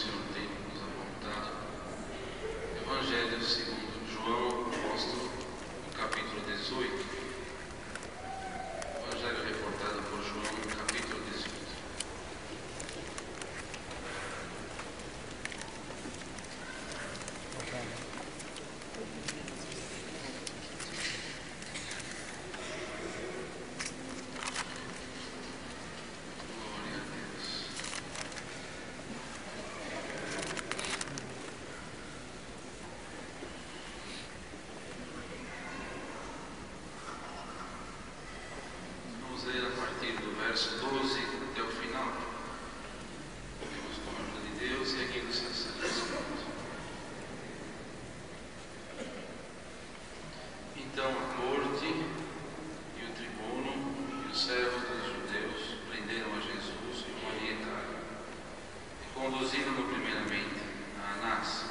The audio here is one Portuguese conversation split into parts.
Senhor tem nos apontado. Evangelho segundo João, apóstolo, no capítulo 18. Evangelho reportado por João, no capítulo 18. Verso 12 até o final. Temos com a ajuda de Deus e aqui do seu Santo Espírito. Então a corte e o tribuno e os servos dos judeus prenderam a Jesus e o manietaram e conduziram-no primeiramente a Anás,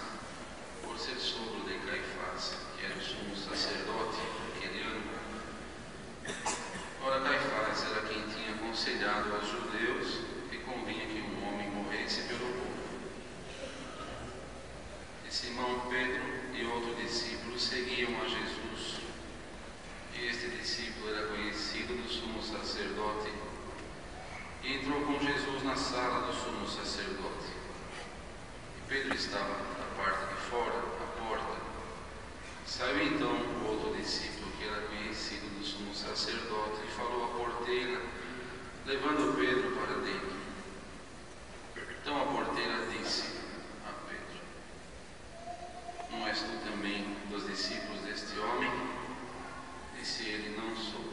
por ser sogro de Caifás, que era o sumo sacerdote daquele ano. Ora, Caifás era quem tinha aconselhado aos judeus que convinha que um homem morresse pelo povo. E Simão Pedro e outro discípulo seguiam a Jesus. E este discípulo era conhecido do sumo sacerdote e entrou com Jesus na sala do sumo sacerdote. E Pedro estava da parte de fora, à porta. Saiu então o outro discípulo que era conhecido do sumo sacerdote e falou à porteira, levando Pedro para dentro. Então a porteira disse a Pedro: não és tu também dos discípulos deste homem? Disse ele: não sou.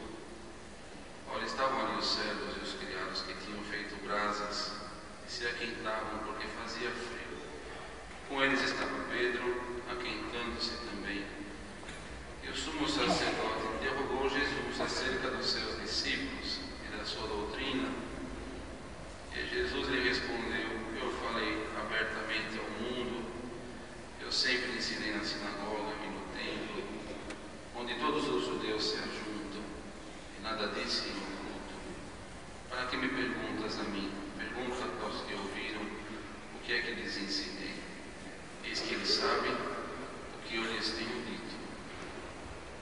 Ora, estavam ali os servos e os criados que tinham feito brasas e se aquentavam porque fazia frio. Com eles estava Pedro, aquentando-se também. E o sumo sacerdote interrogou Jesus acerca dos seus discípulos e da sua doutrina. E Jesus lhe respondeu: eu falei abertamente ao mundo. Eu sempre ensinei na sinagoga e no templo, onde todos os judeus se ajuntam, e nada disse em oculto. Para que me perguntas a mim? Pergunta aos que ouviram o que é que lhes ensinei. Eis que eles sabem o que eu lhes tenho dito.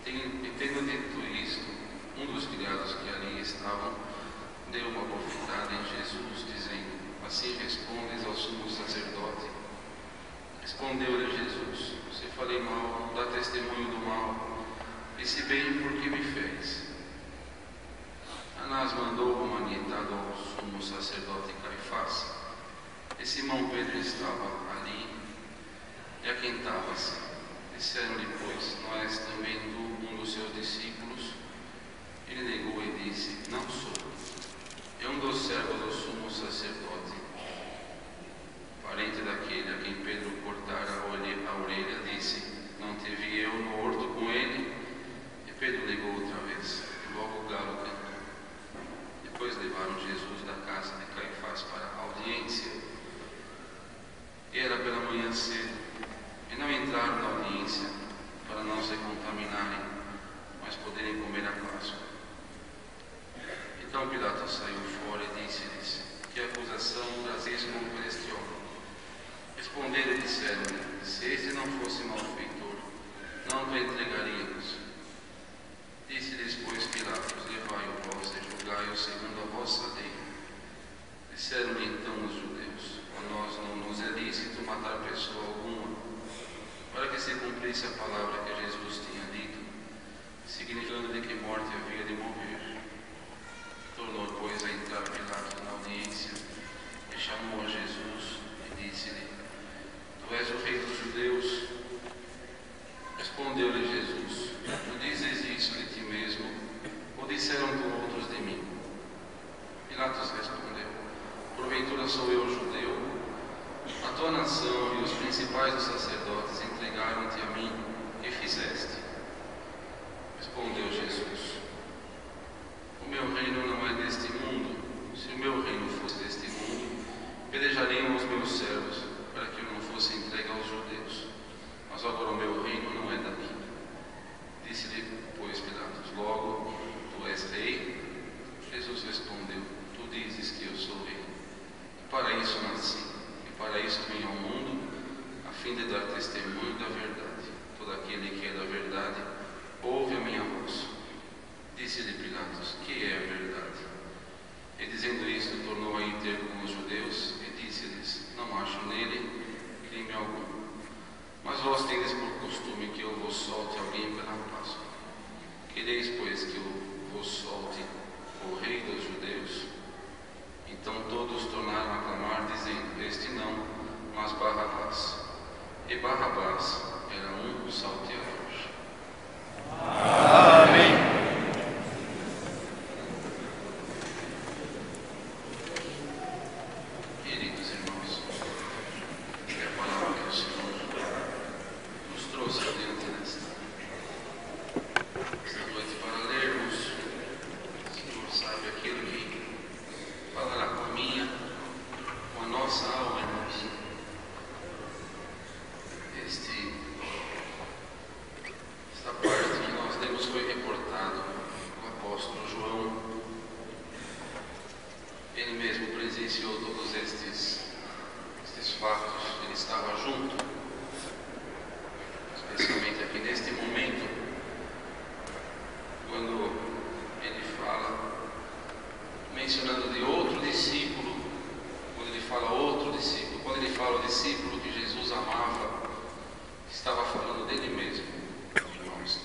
E tendo dito isto, um dos criados que ali estavam deu uma bofetada em Jesus, dizendo: assim respondes ao sumo sacerdote? Respondeu-lhe Jesus: se falei mal, dá testemunho do mal, e se bem, por que me feres? Anás mandou o manietado ao sumo sacerdote Caifás, e Simão Pedro estava ali e aquentava-se. Disseram-lhe, pois, não és também tu um dos seus discípulos? Ele negou e disse: não sou. É um dos servos do sumo sacerdote, parente daquele a quem Pedro cortara a orelha, disse: não te vi eu no horto com ele? E Pedro negou outra vez, e logo o galo cantou. Depois levaram Jesus da casa de Caifás para a audiência. E era pela manhã cedo, e não entraram na audiência para não se contaminarem, mas poderem comer a Páscoa. Então Pilatos saiu fora e disse-lhes: que acusação trazes contra este homem? Responderam e disseram-lhe: se este não fosse malfeitor, não o entregaríamos. Disse-lhes, pois, Pilatos: levai-o vós e julgai-o segundo a vossa lei. Disseram-lhe então os judeus: a nós não nos é lícito matar pessoa alguma, para que se cumprisse a palavra que Jesus tinha dito, significando-lhe que morte havia de morrer. Tornou, pois, a entrar Pilatos na audiência, e chamou a Jesus, e disse-lhe: tu és o rei dos judeus? Respondeu-lhe Jesus: tu dizes isso de ti mesmo, ou disseram por outros de mim? Pilatos respondeu: porventura sou eu judeu? A tua nação e os principais dos sacerdotes entregaram-te a mim, que fizeste? Respondeu Jesus: o meu reino não é deste mundo. Se o meu reino fosse deste mundo, pelejariam os meus servos para que eu não fosse entregue aos judeus. Mas agora o meu reino não é daqui. Disse-lhe, pois, Pilatos: logo, tu és rei? Jesus respondeu: tu dizes que eu sou rei. E para isso nasci, e para isso vim ao ter com os judeus e disse-lhes: não acho nele crime algum. Mas vós tendes por costume que eu vos solte alguém pela Páscoa. Quereis, pois, que eu vos solte o rei dos judeus? Então todos tornaram a clamar, dizendo: este não, mas Barrabás. E Barrabás era um salteador. Amém. Queridos irmãos, é a palavra que o Senhor nos trouxe adiante esta noite para lermos. O Senhor sabe aquilo que falará com a minha, com a nossa alma, irmãos. Esta parte que nós lemos foi reportado o apóstolo João. Ele mesmo presenciou todos estes fatos, ele estava junto, especialmente aqui neste momento, quando ele fala, mencionando de outro discípulo, quando ele fala o discípulo que Jesus amava, estava falando dele mesmo, irmãos.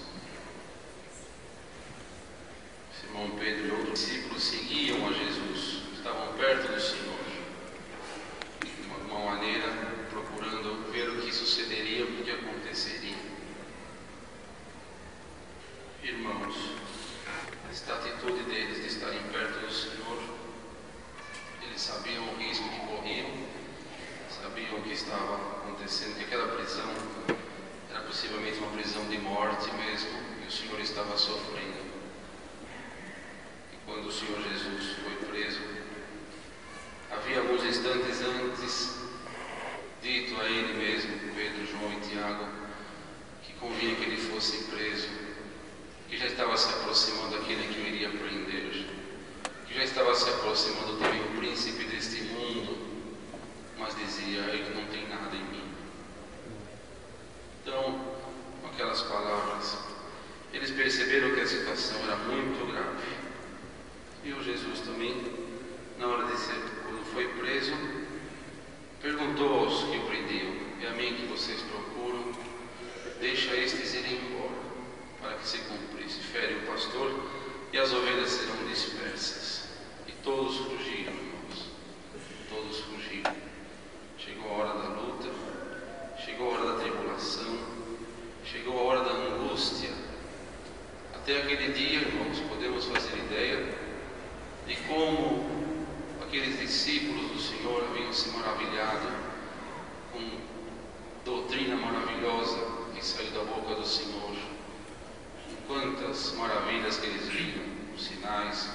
Simão Pedro e outros discípulos seguiam a Jesus, estavam perto do Senhor, de alguma maneira procurando ver o que sucederia, o que aconteceria. Irmãos, esta atitude deles de estarem perto do Senhor, eles sabiam o risco que corriam, sabiam o que estava acontecendo, que aquela prisão era possivelmente uma prisão de morte mesmo, e o Senhor estava sofrendo. E quando o Senhor Jesus foi preso, havia alguns instantes antes dito a ele mesmo, Pedro, João e Tiago, que convinha que ele fosse preso, que já estava se aproximando aquele que o iria prender, que já estava se aproximando também o príncipe deste mundo, mas dizia: ele não tem nada em mim. Então, com aquelas palavras, eles perceberam que a situação era muito grave. E o Jesus também, na hora de ser, quando foi preso, perguntou aos que o prendiam: é a mim que vocês procuram? Deixa estes irem embora, para que se cumprisse. Fere o pastor e as ovelhas serão dispersas. E todos fugiram, irmãos. Todos fugiram. Chegou a hora da luta, chegou a hora da tribulação, chegou a hora da angústia. Até aquele dia, irmãos, podemos fazer ideia de como aqueles discípulos do Senhor haviam se maravilhado com doutrina maravilhosa que saiu da boca do Senhor. Quantas maravilhas que eles viram, os sinais,